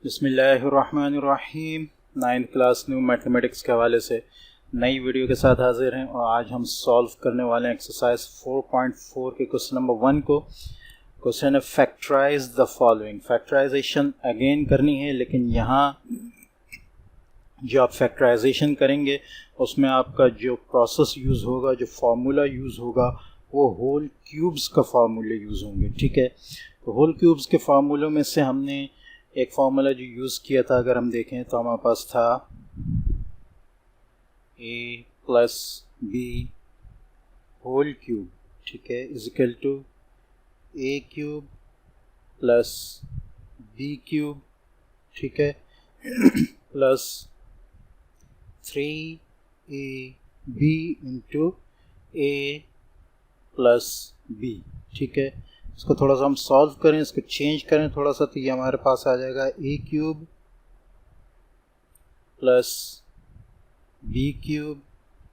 बिस्मिल्लाहिर्रहमानिर्रहीम। 9th class new mathematics के हवाले से नई वीडियो के साथ हाजिर हैं और आज हम सॉल्व करने वाले हैं एक्सरसाइज 4.4 के क्वेश्चन नंबर 1 को। क्वेश्चन है factorise the following. Factorisation again करनी है, लेकिन यहाँ जो आप फैक्टराइजेशन करेंगे उसमें आपका जो प्रोसेस यूज़ होगा, जो फार्मूला यूज़ होगा, वो होल क्यूब्स का फार्मूले यूज़ होंगे। ठीक है, तो होल क्यूब्स के फार्मूलों में से हमने एक फार्मूला जो यूज़ किया था, अगर हम देखें तो हमारे पास था a plus b whole cube, ठीक है, is equal to a cube plus b cube, ठीक है, plus 3ab into a plus b। ठीक है, इसको थोड़ा सा हम सॉल्व करें, इसको चेंज करें थोड़ा सा, तो ये हमारे पास आ जाएगा a cube plus b cube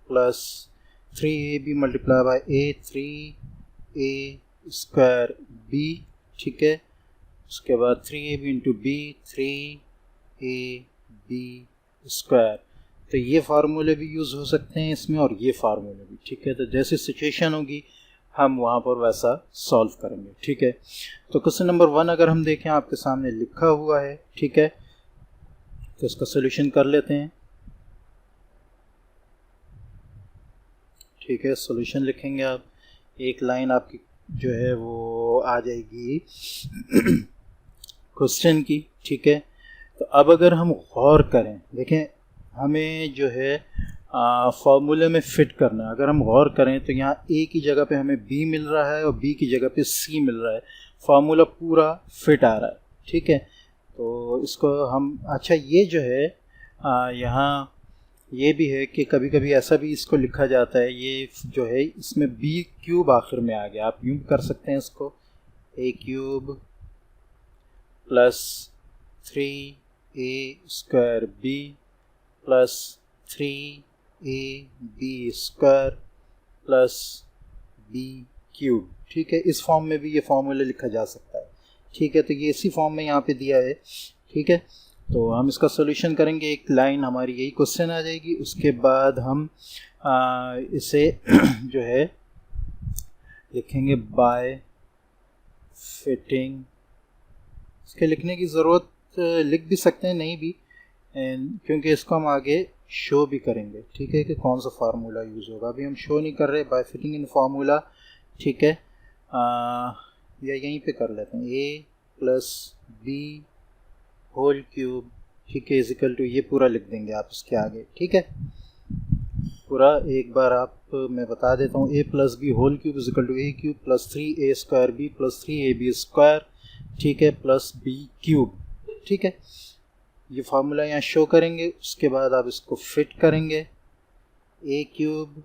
plus 3ab multiply by a 3a square b। ठीक है, उसके बाद 3ab into b 3ab square. तो ये फार्मूले भी यूज़ हो सकते हैं इसमें और ये फार्मूले भी। ठीक है, तो जैसी सिचुएशन होगी हम वहाँ पर वैसा सॉल्व करेंगे। ठीक है, तो क्वेश्चन नंबर 1 अगर हम देखें आपके सामने लिखा हुआ है, ठीक है, तो इसका सॉल्यूशन कर लेते हैं। ठीक है, सॉल्यूशन लिखेंगे आप, एक लाइन आपकी जो है वो आ जाएगी क्वेश्चन की। ठीक है, तो अब अगर हम गौर करें, देखें हमें जो है फॉर्मूले में फिट करना है। अगर हम गौर करें तो यहाँ a की जगह पे हमें b मिल रहा है और b की जगह पे c मिल रहा है, फार्मूला पूरा फिट आ रहा है। ठीक है, तो इसको हम, अच्छा ये जो है यहाँ ये भी है कि कभी कभी ऐसा भी इसको लिखा जाता है, ये जो है इसमें b क्यूब आखिर में आ गया, आप यूँ कर सकते हैं इसको, a cube plus 3a square b plus 3ab square plus b cube. ठीक है, इस फॉर्म में भी ये फॉर्मूला लिखा जा सकता है। ठीक है, तो ये इसी फॉर्म में यहाँ पे दिया है। ठीक है, तो हम इसका सॉल्यूशन करेंगे, एक लाइन हमारी यही क्वेश्चन आ जाएगी। उसके बाद हम इसे जो है लिखेंगे बाय फिटिंग। इसके लिखने की ज़रूरत लिख भी सकते हैं, नहीं भी, क्योंकि इसको हम आगे शो भी करेंगे। ठीक है, कि कौन सा फार्मूला यूज़ होगा, अभी हम शो नहीं कर रहे, बाय फिटिंग इन फार्मूला। ठीक है, या यहीं पे कर लेते हैं, a plus b whole cube, ठीक है, इजिकल टू, ये पूरा लिख देंगे आप इसके आगे। ठीक है, पूरा एक बार आप मैं बता देता हूँ, a plus b whole cube is equal to a cube plus 3a square b plus 3ab square, ठीक है, प्लस b क्यूब। ठीक है, ये फार्मूला यहाँ शो करेंगे, उसके बाद आप इसको फिट करेंगे, a cube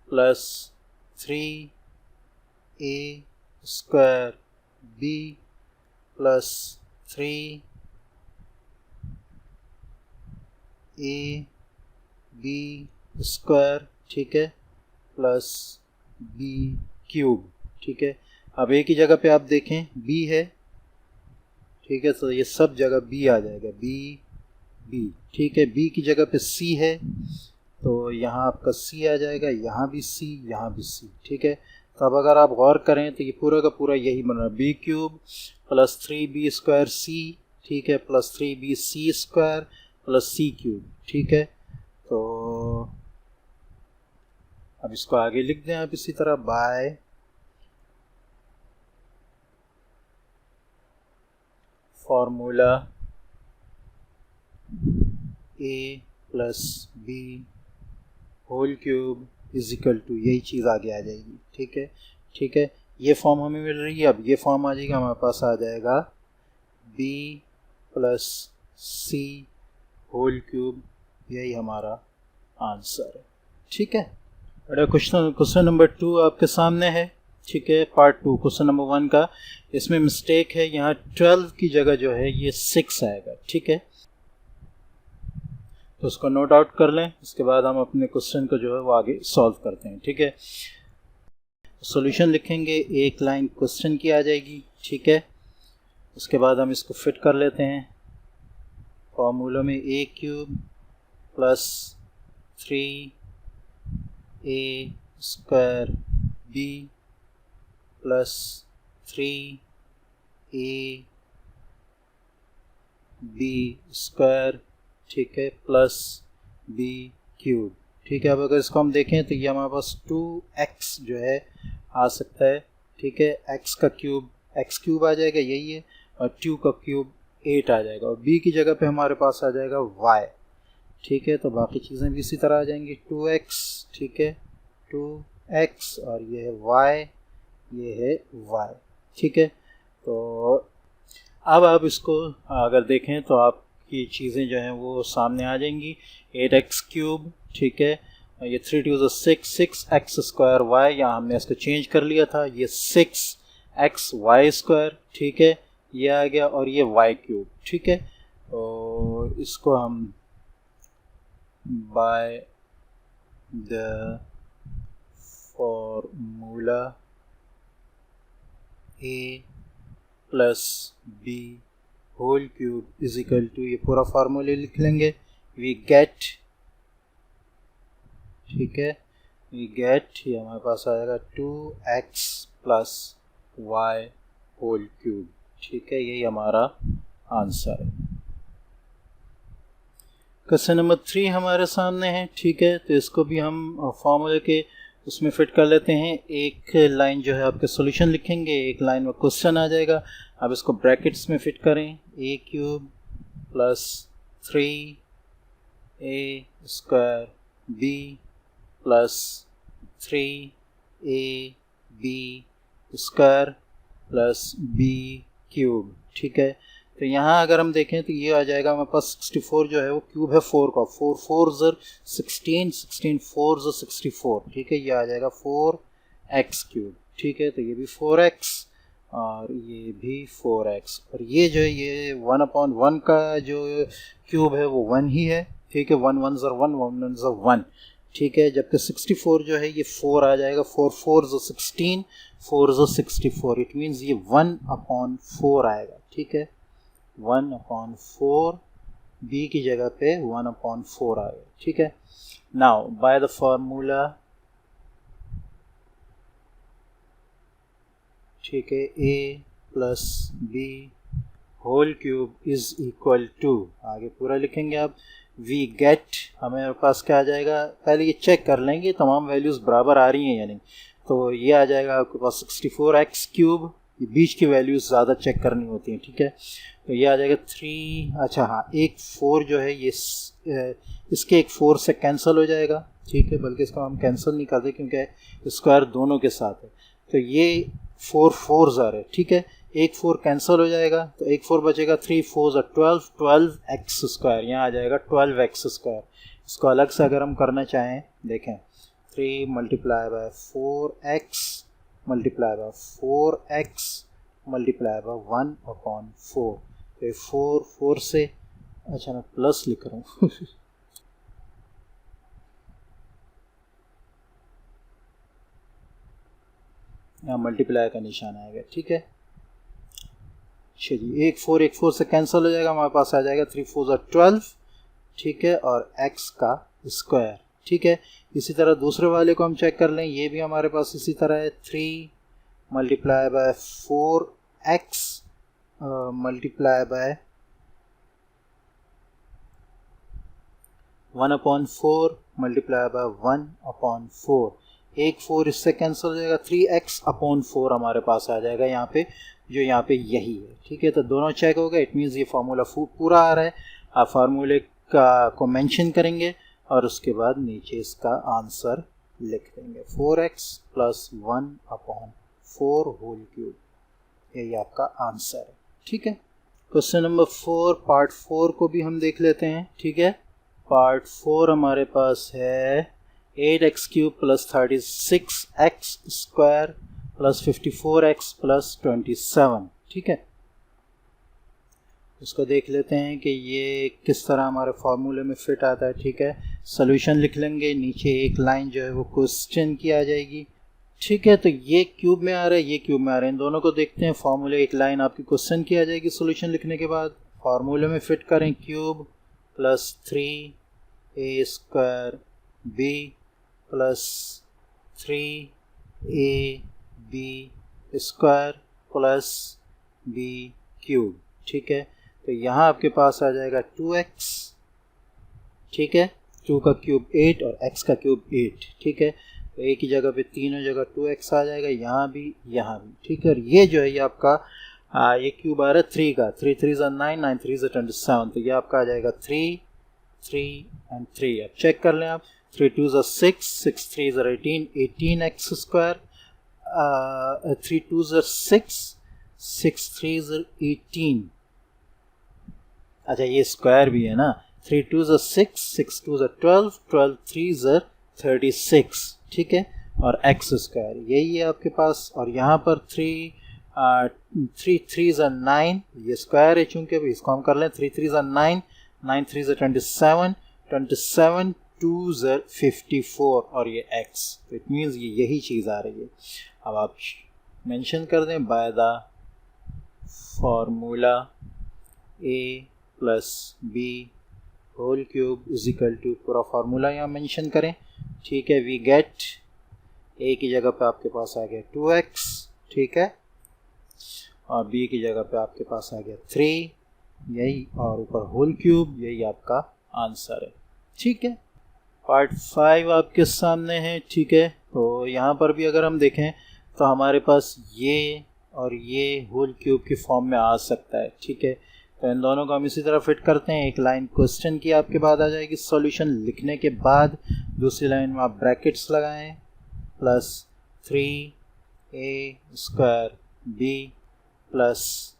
plus 3a square b plus 3ab square, ठीक है, प्लस b क्यूब। ठीक है, अब a की जगह पे आप देखें b है, ठीक है, तो ये सब जगह b आ जाएगा, b। ठीक है, b की जगह पे c है, तो यहाँ आपका c आ जाएगा, यहाँ भी c, यहाँ भी c। ठीक है, तो अब अगर आप गौर करें तो ये पूरा का पूरा यही बन रहा है, b cube plus 3b square c, ठीक है, plus 3b c square plus c cube. ठीक है, तो अब इसको आगे लिख दें आप इसी तरह, by formula a plus b whole cube is equal to, यही चीज़ आगे आ जाएगी। ठीक है, ठीक है, ये फॉर्म हमें मिल रही है, अब ये फॉर्म आ जाएगा, हमारे पास आ जाएगा b plus c whole cube, यही हमारा आंसर है। ठीक है, बड़ा क्वेश्चन नंबर 2 आपके सामने है। ठीक है, पार्ट 2 क्वेश्चन नंबर 1 का, इसमें मिस्टेक है, यहाँ 12 की जगह जो है ये 6 आएगा। ठीक है, तो उसको नोट आउट कर लें, उसके बाद हम अपने क्वेश्चन को जो है वो आगे सॉल्व करते हैं। ठीक है, सॉल्यूशन लिखेंगे, एक लाइन क्वेश्चन की आ जाएगी। ठीक है, उसके बाद हम इसको फिट कर लेते हैं फार्मूला में, a cube plus 3a square b plus 3a बी स्क्वायर, ठीक है, प्लस बी क्यूब, ठीक है। अब अगर इसको हम देखें तो ये हमारे पास 2x जो है आ सकता है, ठीक है। x का क्यूब x क्यूब आ जाएगा, यही है, और 2 का क्यूब 8 आ जाएगा, और b की जगह पे हमारे पास आ जाएगा y, ठीक है। तो बाकी चीज़ें भी इसी तरह आ जाएंगी, 2x, ठीक है, 2x, और ये है y, ये है y, ठीक है। तो अब आप इसको अगर देखें तो आपकी चीज़ें जो हैं वो सामने आ जाएंगी, 8x क्यूब, ठीक है, ये 3 2 6, 6x स्क्वायर y, यहाँ हमने इसको चेंज कर लिया था, ये 6x y स्क्वायर, ठीक है, ये आ गया, और ये y क्यूब, ठीक है। तो इसको हम by the formula a plus b whole cube is equal to, ये पूरा फार्मूले लिख लेंगे, वी गेट, ठीक है, वी गेट, ये हमारे पास आ जाएगा 2x plus y whole cube, ठीक है, यही हमारा आंसर है। क्वेश्चन नंबर 3 हमारे सामने है, ठीक है। तो इसको भी हम फार्मूले के उसमें फिट कर लेते हैं, एक लाइन जो है आपके सॉल्यूशन लिखेंगे, एक लाइन में क्वेश्चन आ जाएगा, अब इसको ब्रैकेट्स में फिट करें, a cube plus 3a square b plus 3ab square plus b cube, ठीक है। तो यहाँ अगर हम देखें तो ये आ जाएगा हमारे पास 64 जो है वो क्यूब है 4 का, 4 4 16, 16 4 64, ठीक है, ये आ जाएगा 4x क्यूब, ठीक है। तो ये भी 4x और ये भी 4x, और ये जो है ये 1/1 का जो क्यूब है वो 1 ही है, ठीक है, 1 1 1 1 1 1, ठीक है। जबकि 64 जो है ये 4 आ जाएगा, 4 4 16, 4 64, इट मीन्स ये 1/4 आएगा, ठीक है, 1/4, b की जगह पे 1/4 आ गया, ठीक है। नाउ बाय द फॉर्मूला, ठीक है, a plus b whole cube is equal to, आगे पूरा लिखेंगे आप, वी गेट, हमारे पास क्या आ जाएगा, पहले ये चेक कर लेंगे तमाम वैल्यूज़ बराबर आ रही हैं या नहीं। तो ये आ जाएगा आपके पास 64x क्यूब, ये बीच की वैल्यूज़ ज़्यादा चेक करनी होती हैं, ठीक है। तो ये आ जाएगा 3, अच्छा हाँ, एक 4 जो है ये इसके एक 4 से कैंसिल हो जाएगा, ठीक है, बल्कि इसको हम कैंसिल नहीं करते क्योंकि स्क्वायर दोनों के साथ है। तो ये 4 4 आ रहे, ठीक है, एक 4 कैंसिल हो जाएगा, तो एक 4 बचेगा, 3 4 12, 12x स्क्वायर, यहाँ आ जाएगा 12x स्क्वायर। इसको अलग से अगर हम करना चाहें, देखें, 3 multiply bye 4x multiply by 4x multiply by 1/4, तो ये 4 4 से, अच्छा मैं प्लस लिख रहा हूँ यहाँ मल्टीप्लाई का निशान आएगा, ठीक है। चलिए एक 4 से कैंसिल हो जाएगा, हमारे पास आ जाएगा 3 4 12, ठीक है, और x का स्क्वायर, ठीक है। इसी तरह दूसरे वाले को हम चेक कर लें, ये भी हमारे पास इसी तरह है, 3 multiply bye 4x multiply by 1/4 multiply by 1/4, एक 4 इससे कैंसिल हो जाएगा, 3x/4 हमारे पास आ जाएगा यहाँ पे, जो यहाँ पे यही है, ठीक है। तो दोनों चेक हो गए, इट मीन्स ये फार्मूला पूरा आ रहा है। आप फार्मूले का को मेंशन करेंगे और उसके बाद नीचे इसका आंसर लिख देंगे, 4x प्लस 1/4 होल क्यूब, यही आपका आंसर है, ठीक है। क्वेश्चन नंबर 4 पार्ट 4 को भी हम देख लेते हैं, ठीक है। पार्ट 4 हमारे पास है 8x cube plus 36x square plus 54x plus 27, ठीक है। उसको देख लेते हैं कि ये किस तरह हमारे फार्मूले में फिट आता है, ठीक है। सॉल्यूशन लिख लेंगे, नीचे एक लाइन जो है वो क्वेश्चन की आ जाएगी, ठीक है, तो ये क्यूब में आ रहा है, ये क्यूब में आ रहा है, इन दोनों को देखते हैं। फॉर्मूले एक लाइन आपकी क्वेश्चन की आ जाएगी सोल्यूशन लिखने के बाद। फार्मूले में फिट करें cube plus 3a square b plus 3ab square plus b cube. ठीक है, तो यहाँ आपके पास आ जाएगा 2x, ठीक है, 2 का क्यूब 8 और x का क्यूब 8। ठीक है, तो एक ही जगह पे तीनों जगह 2x आ जाएगा, यहाँ भी यहाँ भी। ठीक है, और ये जो है ये आपका ये क्यूब आ रहा है 3 का, 3 3 ज़ा 9, 9 3 ज़ा 27, तो ये आपका आ जाएगा 3 3 एंड 3। अब चेक कर लें आप, 3 2 ज़ा 6, 6 3 ज़ा 18, 18x स्क्वायर, 3 2 ज़ा 6, 6 3 ज़ा 18। अच्छा, ये स्क्वायर भी है ना, 3 2 ज़ा 6, 6 2 ज़ा 12, 12 3 ज़ा 36। ठीक है, और x स्क्वायर यही है आपके पास। और यहाँ पर 3 3 ज़ा 9, ये स्क्वायर है चूंकि, अभी इसको हम कर लें 3 3 ज़ा 9, 9 3 ज़ा 27, 27 2 ज़ा 54 और ये x, तो इट मीन्स ये यही चीज़ आ रही है। अब आप मेंशन कर दें by the formula a plus b whole cube is equal to, पूरा फार्मूला यहाँ मेंशन करें। ठीक है, वी गेट a की जगह पे आपके पास आ गया 2x, ठीक है, और b की जगह पे आपके पास आ गया 3, यही, और ऊपर होल क्यूब, यही आपका आंसर है। ठीक है, पार्ट 5 आपके सामने है। ठीक है, तो यहाँ पर भी अगर हम देखें तो हमारे पास ये और ये होल क्यूब की फॉर्म में आ सकता है। ठीक है, तो इन दोनों को हम इसी तरह फिट करते हैं। एक लाइन क्वेश्चन की आपके बाद आ जाएगी, सॉल्यूशन लिखने के बाद दूसरी लाइन में आप ब्रैकेट्स लगाएं, plus 3a square b plus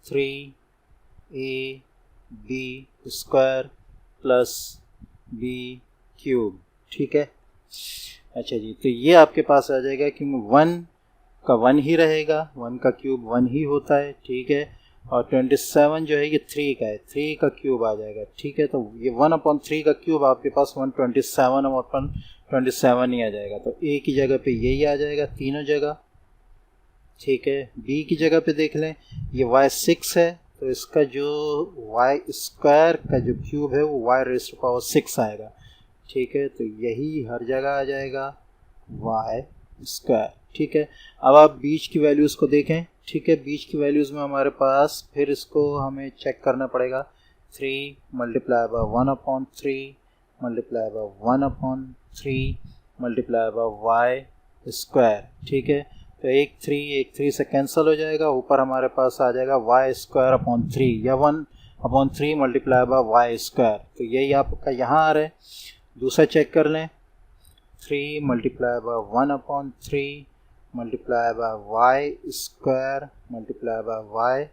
3ab square plus b cube. ठीक है, अच्छा जी, तो ये आपके पास आ जाएगा कि 1 का 1 ही रहेगा, 1 का क्यूब 1 ही होता है। ठीक है, और 27 जो है ये 3 का है, 3 का क्यूब आ जाएगा। ठीक है, तो ये 1/3 का क्यूब आपके पास 127/27 ही आ जाएगा, तो a की जगह पे यही आ जाएगा तीनों जगह। ठीक है, b की जगह पे देख लें, ये y6 है, तो इसका जो y स्क्वायर का जो क्यूब है वो y⁻6 आएगा। ठीक है, तो यही हर जगह आ जाएगा y स्क्वायर। ठीक है, अब आप बीच की वैल्यूज़ को देखें। ठीक है, बीच की वैल्यूज़ में हमारे पास फिर इसको हमें चेक करना पड़ेगा, 3 multiply by 1/3 multiply by 1/3 multiply by y square. ठीक है, तो एक 3 से कैंसिल हो जाएगा, ऊपर हमारे पास आ जाएगा y²/3 या 1/3 मल्टीप्लाई बाय वाई स्क्वायर, तो यही आपका यहाँ आ रहा है। दूसरा चेक कर लें, 3 multiply by 1/3 multiply by y square multiply by y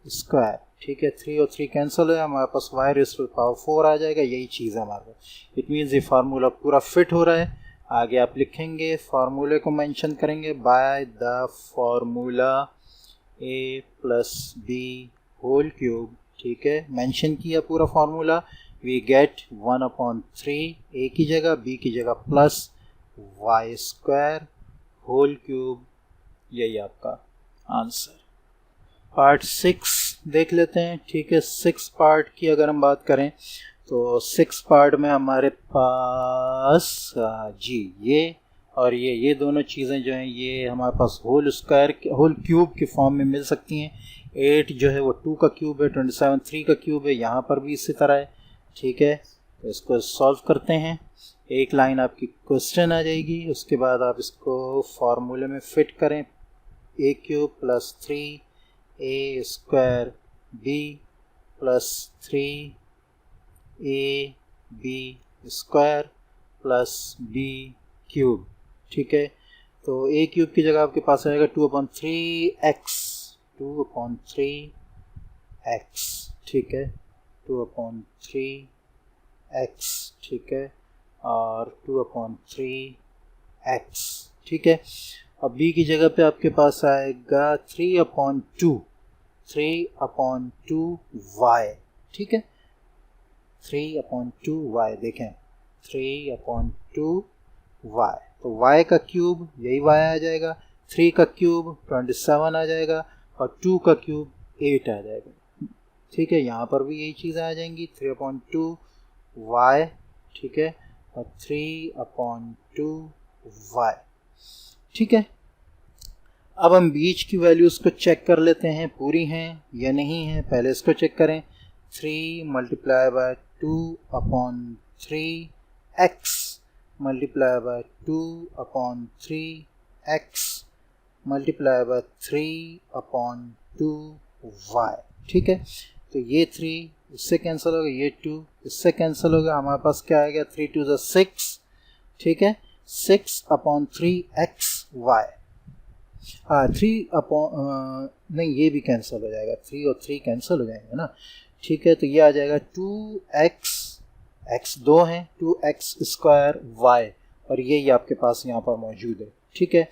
square. ठीक है, 3 और 3 कैंसिल है, हमारे पास y⁻4 आ जाएगा, यही चीज़ है हमारे पास। इट मीन्स ये फार्मूला पूरा फिट हो रहा है। आगे आप लिखेंगे, फार्मूले को मेंशन करेंगे, by the formula a plus b whole cube. ठीक है, मेंशन किया पूरा फार्मूला, वी गेट 1/3 a की जगह, b की जगह plus y square whole cube, यही आपका आंसर। पार्ट 6 देख लेते हैं। ठीक है, 6 पार्ट की अगर हम बात करें तो 6 पार्ट में हमारे पास जी ये और ये दोनों चीज़ें जो हैं ये हमारे पास होल क्यूब की फॉर्म में मिल सकती हैं। 8 जो है वो 2 का क्यूब है, 27 3 का क्यूब है, यहाँ पर भी इसी तरह है। ठीक है, तो इसको सॉल्व करते हैं। एक लाइन आपकी क्वेश्चन आ जाएगी, उसके बाद आप इसको फार्मूले में फिट करें, a cube plus 3a square b plus 3ab square plus b cube. ठीक है, तो a क्यूब की जगह आपके पास आएगा 2/3x, 2/3x। ठीक है, 2/3x। ठीक है, और 2/3x। ठीक है, अब b की जगह पे आपके पास आएगा 3/2y। ठीक है, 3/2y, देखें 3/2y। तो y का क्यूब यही y आ जाएगा, 3 का क्यूब 27 आ जाएगा और 2 का क्यूब 8 आ जाएगा। ठीक है, यहाँ पर भी यही चीज़ें आ जाएंगी, 3/2 y, ठीक है, और 3/2 y। ठीक है, अब हम बीच की वैल्यूज़ को चेक कर लेते हैं, पूरी हैं या नहीं हैं। पहले इसको चेक करें, 3 × 2/3 x × 2/3 x × 3/2 y। ठीक है, तो ये 3 इससे कैंसिल हो गया, ये 2 इससे कैंसिल हो गया, हमारे पास क्या आ गया, 3 × 2 = 6। ठीक है, 6/3 x y। 3 नहीं, ये भी कैंसिल हो जाएगा, 3 और 3 कैंसिल हो जाएंगे ना। ठीक है, तो ये आ जाएगा 2x, x 2 है, 2x² y, और ये आपके पास यहाँ पर मौजूद है। ठीक है,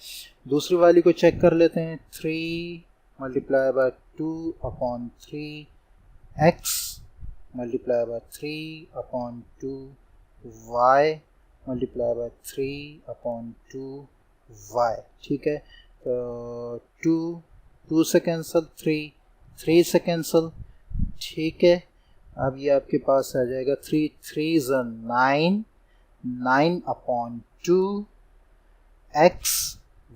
दूसरी वाली को चेक कर लेते हैं, 3 × 2/3 x × 3/2 y × 3/2 y। ठीक है, तो 2 से कैंसिल, 3 से कैंसिल। ठीक है, अब ये आपके पास आ जाएगा 3 3 = 9, 9/2 x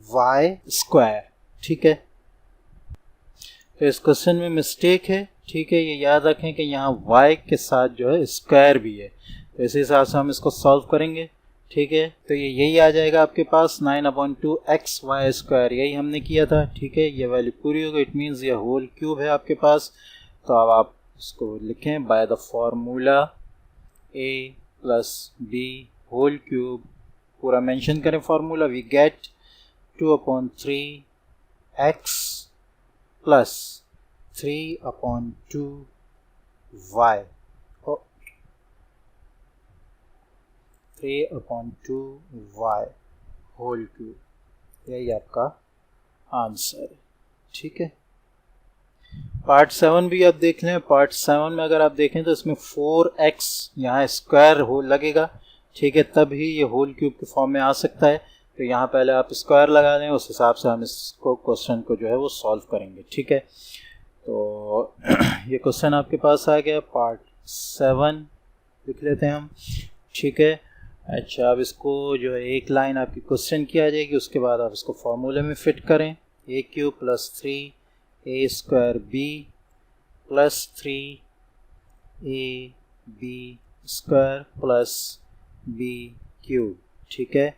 y²। ठीक है, तो इस क्वेश्चन में मिस्टेक है। ठीक है, ये याद रखें कि यहाँ y के साथ जो है स्क्वायर भी है, तो इस हिसाब से हम इसको सॉल्व करेंगे। ठीक है, तो ये यही आ जाएगा आपके पास 9/2 x y², यही हमने किया था। ठीक है, ये वैल्यू पूरी हो गई, इट मीन्स ये होल क्यूब है आपके पास। तो अब आप इसको लिखें, by the formula a + b whole cube, पूरा मेंशन करें formula, we get 2/3 x + 3/2 y, 3/2 y whole cube, यही आपका आंसर है। ठीक है, पार्ट 7 भी आप देख लें। पार्ट 7 में अगर आप देखें तो इसमें 4x यहाँ स्क्वायर हो लगेगा। ठीक है, तब ही ये होल क्यूब के फॉर्म में आ सकता है। तो यहाँ पहले आप स्क्वायर लगा दें, उस हिसाब से हम इसको क्वेश्चन को जो है वो सॉल्व करेंगे। ठीक है, तो ये क्वेश्चन आपके पास आ गया, पार्ट 7 लिख लेते हैं हम। ठीक है, अच्छा, अब इसको जो है एक लाइन आपकी क्वेश्चन की आ जाएगी, उसके बाद आप इसको फॉर्मूले में फिट करें, a³ + 3a² b + 3ab² + b³। ठीक है,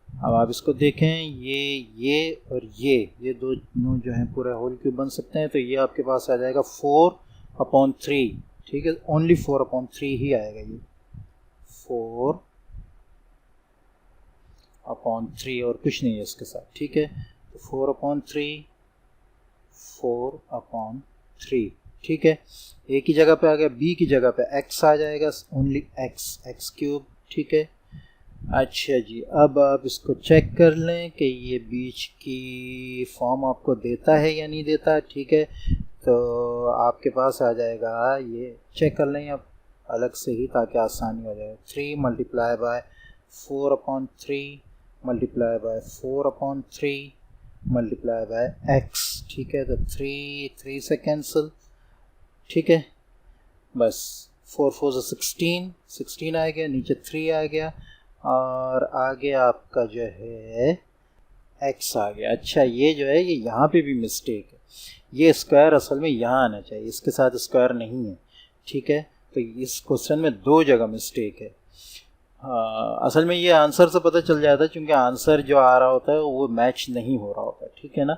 अब आप इसको देखें, ये और ये दोनों जो हैं पूरा होल क्यूब बन सकते हैं। तो ये आपके पास आ जाएगा 4/3। ठीक है, ओनली 4/3 ही आएगा, ये 4/3 और कुछ नहीं है इसके साथ। ठीक है, तो 4/3 4/3। ठीक है, a की जगह पे आ गया, b की जगह पे x आ जाएगा, ओनली x³। ठीक है, अच्छा जी, अब आप इसको चेक कर लें कि ये बीच की फॉर्म आपको देता है या नहीं देता। ठीक है, तो आपके पास आ जाएगा, ये चेक कर लें आप अलग से ही ताकि आसानी हो जाए। 3 × 4/3 × 4/3 × x। ठीक है, तो 3 से कैंसिल। ठीक है, बस 4 4 = 16 आ गया, नीचे 3 आ गया और आगे आपका जो है x आ गया। अच्छा, ये जो है ये यहाँ पे भी मिस्टेक है, ये स्क्वायर असल में यहाँ आना चाहिए, इसके साथ स्क्वायर नहीं है। ठीक है, तो इस क्वेश्चन में 2 जगह मिस्टेक है। असल में ये आंसर से पता चल जाता है, क्योंकि आंसर जो आ रहा होता है वो मैच नहीं हो रहा होता है। ठीक है ना,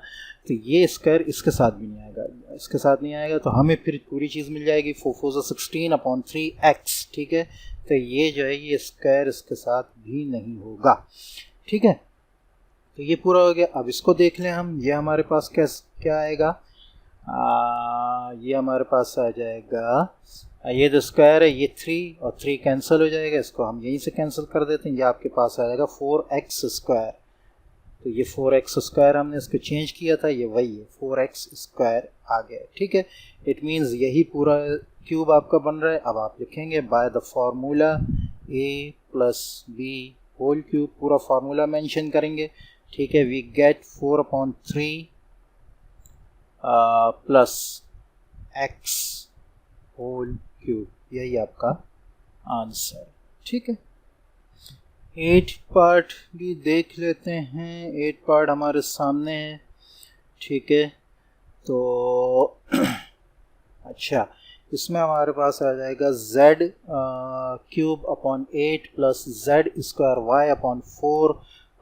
तो ये स्क्वायर इसके साथ भी नहीं आएगा, इसके साथ नहीं आएगा, तो हमें फिर पूरी चीज़ मिल जाएगी 4 4 = 16/3x। ठीक है, तो ये जो है ये स्क्वायर इसके साथ भी नहीं होगा। ठीक है, तो ये पूरा हो गया। अब इसको देख लें हम, ये हमारे पास क्या आएगा, ये हमारे पास आ जाएगा, ये जो स्क्वायर है ये 3 और 3 कैंसिल हो जाएगा, इसको हम यहीं से कैंसिल कर देते हैं। ये आपके पास आ जाएगा 4x²। तो ये 4x² हमने इसको चेंज किया था, ये वही है 4x² आ गया। ठीक है, इट मीन्स यही पूरा क्यूब आपका बन रहा है। अब आप लिखेंगे, by the formula a + b whole cube, पूरा फार्मूला मेंशन करेंगे, ठीक है। We get 4/3 plus x whole cube, यही आपका आंसर, ठीक है। 8 पार्ट भी देख लेते हैं। 8 पार्ट हमारे सामने है, ठीक है। तो अच्छा, इसमें हमारे पास आ जाएगा z cube upon 8 plus z square y upon 4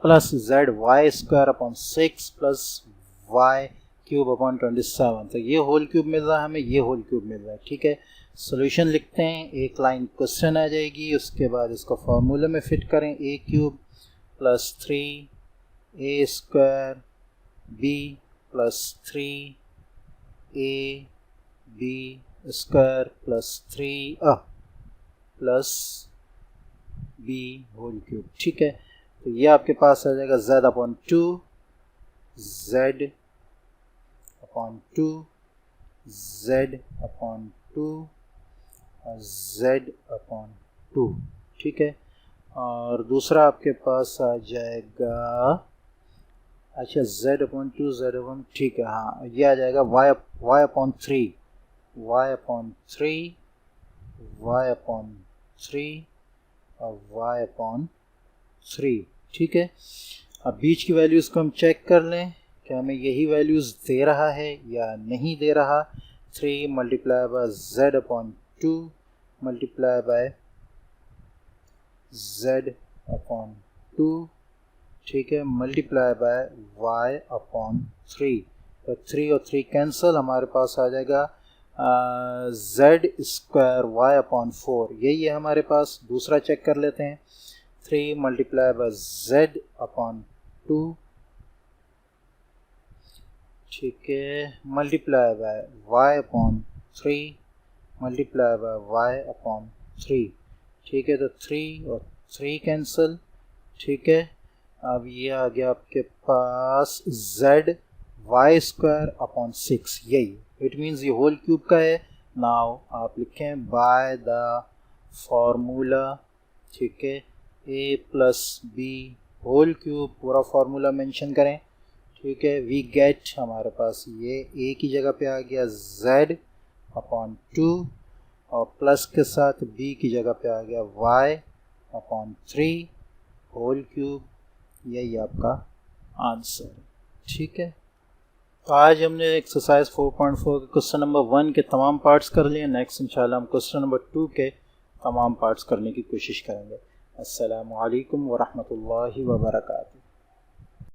plus z y square upon 6 plus y cube upon 27। तो ये होल क्यूब मिल रहा है हमें, ये होल क्यूब मिल रहा है, ठीक है। सोल्यूशन लिखते हैं, एक लाइन क्वेश्चन आ जाएगी, उसके बाद इसको फार्मूले में फिट करें। A cube plus 3 a square b plus 3 a b square plus 3 plus b whole cube, ठीक है। तो ये आपके पास आ जाएगा z upon 2 z upon 2 z upon 2 और z अपॉन 2, ठीक है। और दूसरा आपके पास आ जाएगा, अच्छा z अपॉन 2 z अपॉन, ठीक है, हाँ, ये आ जाएगा y upon 3 y upon 3 y upon 3 और y अपॉन 3, ठीक है। अब बीच की वैल्यूज़ को हम चेक कर लें, क्या हमें यही वैल्यूज़ दे रहा है या नहीं दे रहा। 3 multiply bye z upon 2 multiply by z upon 2, ठीक है, मल्टीप्लाई बाय y अपॉन 3। तो 3 और 3 कैंसिल, हमारे पास आ जाएगा z स्क्वायर y अपॉन 4, यही है हमारे पास। दूसरा चेक कर लेते हैं, 3 मल्टीप्लाई बाय z अपॉन 2, ठीक है, multiply by y upon 3 multiply bye y upon 3, ठीक है। तो 3 और 3 कैंसिल, ठीक है। अब ये आ गया आपके पास z वाई स्क्वायर अपॉन 6, यही इट मीन्स ये होल क्यूब का है। नाउ आप लिखें बाय द फॉर्मूला, ठीक है, a plus b whole cube, पूरा फार्मूला मेंशन करें, ठीक है। वी गेट, हमारे पास ये a की जगह पे आ गया z अपॉन 2 और प्लस के साथ b की जगह पे आ गया y अपॉन 3 होल क्यूब, यही आपका आंसर, ठीक है। तो आज हमने एक्सरसाइज 4.4 के क्वेश्चन नंबर 1 के तमाम पार्ट्स कर लिए। नेक्स्ट इंशाल्लाह हम क्वेश्चन नंबर 2 के तमाम पार्ट्स करने की कोशिश करेंगे। अस्सलामु अलैकुम व रहमतुल्लाहि व बरकातुहू।